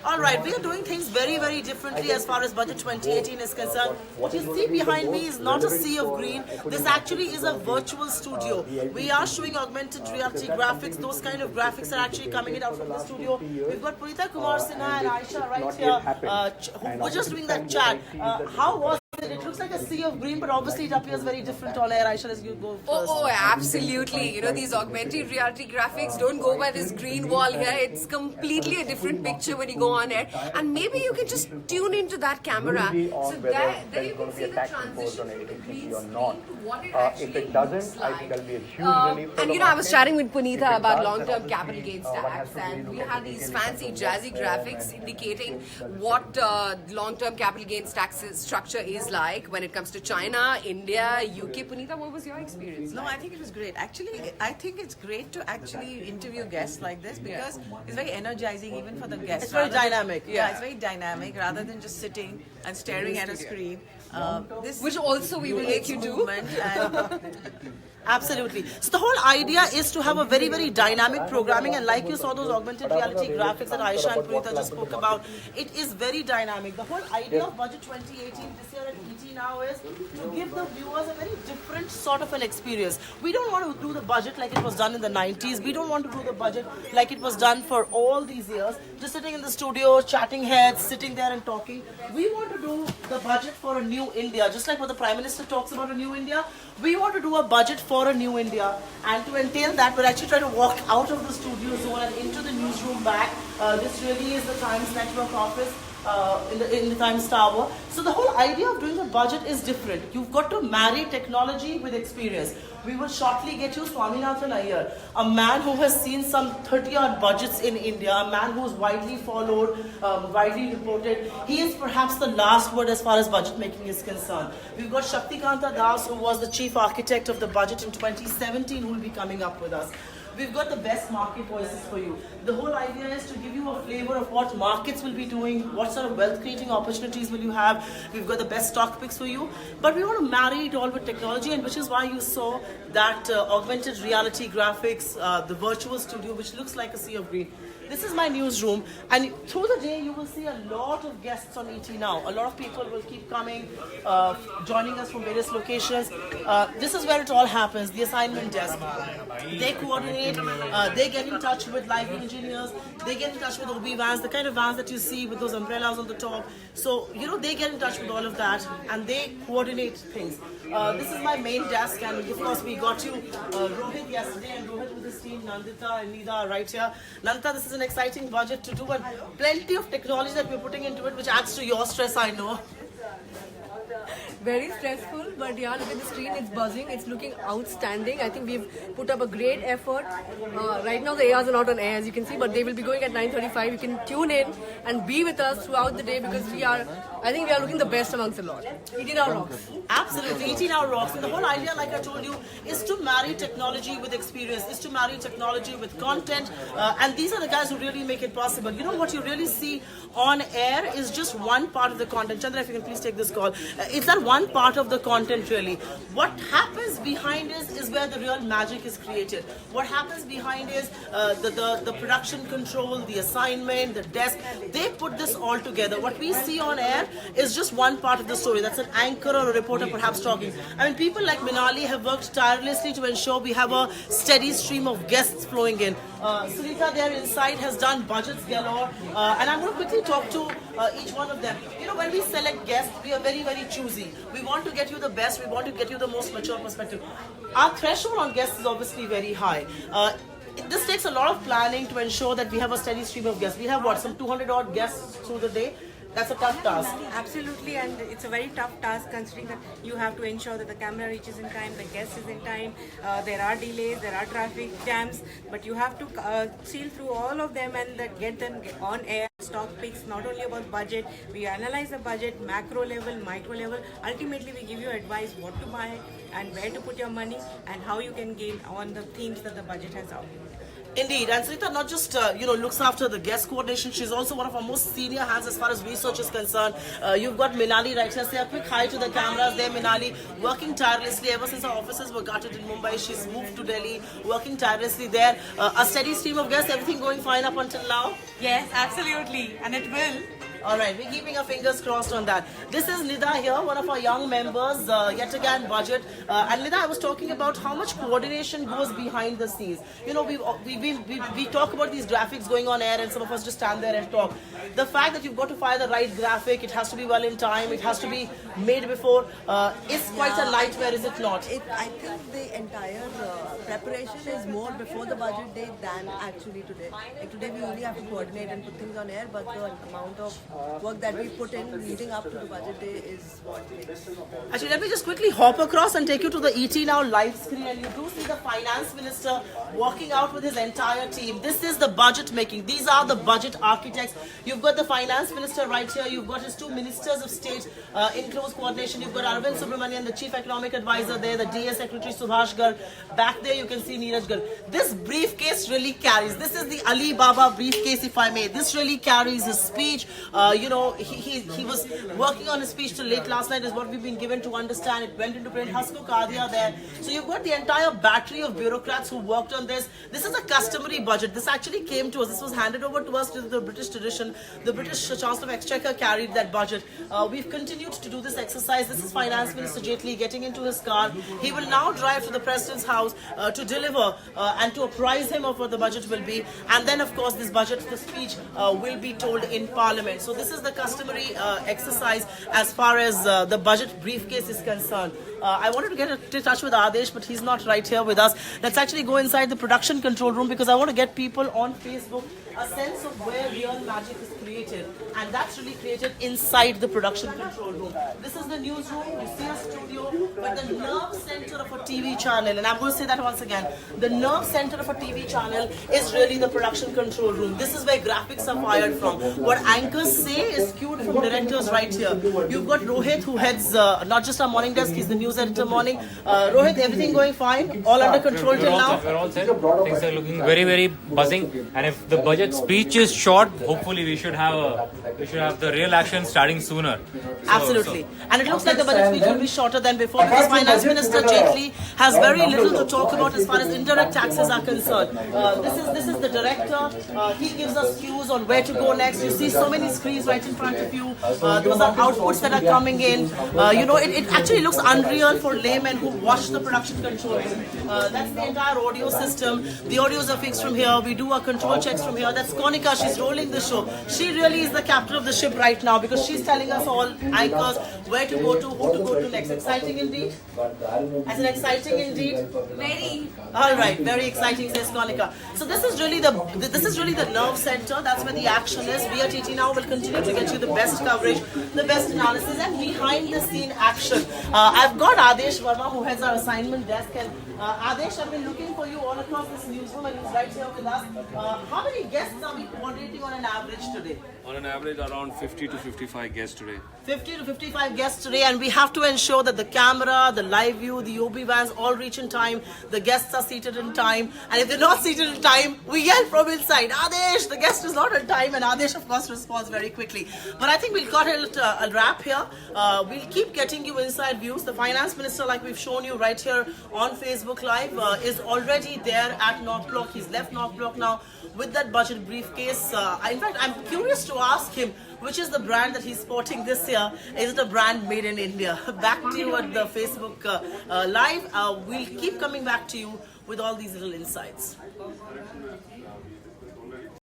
All right, we are doing things very, very differently as far as Budget 2018 is concerned. What you see behind me is not a sea of green. This actually is a virtual studio. We are showing augmented reality graphics. Those kind of graphics are actually coming in out from the studio. We've got Punita Kumar Sinha and Aisha right here who were just doing that chat. How was it looks like a sea of green, but obviously it appears very different on air. Aisha, let's go first. Oh, absolutely. You know, these augmented reality graphics don't go by this green wall here. It's completely a different picture when you go on air. And maybe you can just tune into that camera. So there you can see the transition from the green screen to what it actually if it doesn't, looks like. I think there'll be a huge relief. And you know, I was chatting with Punita about long-term capital gains tax, and we had these fancy jazzy graphics indicating what long-term capital gains tax structure is like when it comes to China, India, UK. Punita, what was your experience? No, I think it was great. Actually, I think it's great to actually interview guests like this because it's very energizing even for the guests. It's very dynamic. Yeah, it's very dynamic rather than just sitting and staring at a screen. Which also we will make you do. Absolutely. So the whole idea is to have a very, very dynamic programming, and like you saw those augmented reality graphics that Aisha and Punita just spoke about, it is very dynamic. The whole idea of Budget 2018 this year at ET Now is to give the viewers a very different sort of an experience. We don't want to do the budget like it was done in the 90s. We don't want to do the budget like it was done for all these years, just sitting in the studio, chatting heads, sitting there and talking. We want to do the budget for a new India, just like what the Prime Minister talks about a new India. We want to do a budget for a new India, and to entail that, we're actually trying to walk out of the studio zone and into the newsroom back. This really is the Times Network office in the Times Tower. So the whole idea of doing the budget is different. You've got to marry technology with experience. We will shortly get you Swaminathan Iyer, a man who has seen some 30-odd budgets in India, a man who is widely followed, widely reported. He is perhaps the last word as far as budget making is concerned. We've got Shaktikanta Das, who was the chief architect of the budget in 2017, who will be coming up with us. We've got the best market voices for you. The whole idea is to give you a flavor of what markets will be doing, what sort of wealth creating opportunities will you have. We've got the best stock picks for you. But we want to marry it all with technology, and which is why you saw that augmented reality graphics, the virtual studio, which looks like a sea of green. This is my newsroom, and through the day you will see a lot of guests on ET Now. A lot of people will keep coming, joining us from various locations. This is where it all happens, the assignment desk. They coordinate, they get in touch with lighting engineers, they get in touch with OB vans, the kind of vans that you see with those umbrellas on the top. So, you know, they get in touch with all of that, and they coordinate things. This is my main desk, and of course we got you Rohit yesterday, and Rohit with his team, Nandita and Nida right here. Nandita, this is an exciting budget to do, and plenty of technology that we're putting into it, which adds to your stress, I know. Very stressful, but yeah, look at the screen, it's buzzing, it's looking outstanding. I think we've put up a great effort. Right now the ARs are not on air, as you can see, but they will be going at 9:35. You can tune in and be with us throughout the day, because I think we are looking the best amongst the lot. ET Now rocks. Absolutely, ET Now rocks. And the whole idea, like I told you, is to marry technology with experience, is to marry technology with content, and these are the guys who really make it possible. You know, what you really see on air is just one part of the content. Chandra, if you can please take this call. It's that one part of the content really. What happens behind is where the real magic is created. What happens behind is the production control, the assignment, the desk. They put this all together. What we see on air is just one part of the story. That's an anchor or a reporter perhaps talking. I mean, people like Minali have worked tirelessly to ensure we have a steady stream of guests flowing in. Sunita there inside has done budgets galore, and I'm going to quickly talk to each one of them. You know, when we select guests, we are very, very choosy. We want to get you the best, we want to get you the most mature perspective. Our threshold on guests is obviously very high. This takes a lot of planning to ensure that we have a steady stream of guests. We have what, some 200 odd guests through the day. That's a tough task. Absolutely, and it's a very tough task considering that you have to ensure that the camera reaches in time, the guest is in time, there are delays, there are traffic jams, but you have to sail through all of them and get them on air. Stock picks, not only about budget, we analyze the budget, macro level, micro level. Ultimately, we give you advice what to buy and where to put your money and how you can gain on the themes that the budget has out. Indeed, and Sarita not just looks after the guest coordination. She's also one of our most senior hands as far as research is concerned. You've got Minali right here. Say a quick hi to the cameras there, Minali. Working tirelessly ever since our offices were gutted in Mumbai. She's moved to Delhi, working tirelessly there. A steady stream of guests. Everything going fine up until now. Yes, absolutely, and it will. All right, we're keeping our fingers crossed on that. This is Nida here, one of our young members, yet again budget. And Nida, I was talking about how much coordination goes behind the scenes. You know, we talk about these graphics going on air, and some of us just stand there and talk. The fact that you've got to fire the right graphic, it has to be well in time, it has to be made before, is quite a nightmare, is it not? I think the entire preparation is more before the budget day than actually today. Like today we only have to coordinate and put things on air, but the amount of work that we put in leading up to the budget day is what makes. Actually, let me just quickly hop across and take you to the ET Now live screen, and you do see the finance minister walking out with his entire team. This is the budget making. These are the budget architects. You've got the finance minister right here. You've got his two ministers of state in close coordination. You've got Arvind Subramanian, the chief economic advisor there, the DA secretary Subhash Garg. Back there you can see Neeraj Garg. This briefcase really carries. This is the Alibaba briefcase, if I may. This really carries his speech. He was working on his speech till late last night is what we've been given to understand. It went into print. Hasmukh Kadia there. So you've got the entire battery of bureaucrats who worked on this. This is a customary budget. This actually came to us. This was handed over to us to the British tradition. The British Chancellor of Exchequer carried that budget. We've continued to do this exercise. This is Finance Minister Jaitley getting into his car. He will now drive to the President's house to deliver and to apprise him of what the budget will be. And then, of course, this budget, the speech will be told in Parliament. So this is the customary exercise as far as the budget briefcase is concerned. I wanted to get in touch with Adesh, but he's not right here with us. Let's actually go inside the production control room because I want to get people on Facebook a sense of where real magic is created. And that's really created inside the production control room. This is the newsroom. You see a studio, but the nerve center of a TV channel, and I'm going to say that once again, the nerve center of a TV channel is really the production control room. This is where graphics are fired from. What anchors say is cued from directors right here. You've got Rohit, who heads not just our morning desk, he's the news editor morning. Rohit, everything going fine? All under control till now? We're all set. Things are looking very, very buzzing. And if the budget speech is short, hopefully we should have the real action starting sooner. Absolutely. And it looks like the budget speech will be shorter than before because Finance Minister Jaitley has very little to talk about as far as indirect taxes are concerned. This is the director. He gives us cues on where to go next. You see so many screens right in front of you. Those are outputs that are coming in. It actually looks unreal for laymen who watch the production control room. That's the entire audio system. The audios are fixed from here. We do our control checks from here. That's Konika. She's rolling the show. She really is the captain of the ship right now because she's telling us all anchors where to go to, who to go to next. Exciting indeed. As an exciting indeed. Very. All right, very exciting, says Konika. So this is really the nerve center. That's where the action is. We at ET Now will continue to get you the best coverage, the best analysis, and behind the scene action. I've got Adesh Verma, who heads our assignment desk, and Adesh, I've been looking for you all across this newsroom, and he's right here with us. How many guests are we coordinating on an average today? On an average, around 50 to 55 guests today. 50 to 55 guests today, and we have to ensure that the camera, the live view, the OB vans all reach in time, the guests are seated in time, and if they're not seated in time, we yell from inside, Adesh, the guest is not on time, and Adesh of course responds very quickly. But I think we'll cut a wrap here. We'll keep getting you inside views. The Finance Minister, like we've shown you right here on Facebook Live, is already there at North Block. He's left North Block now with that budget briefcase. In fact, I'm curious to ask him, which is the brand that he's sporting this year? Is it a brand made in India? Back to you at the Facebook Live. We'll keep coming back to you with all these little insights.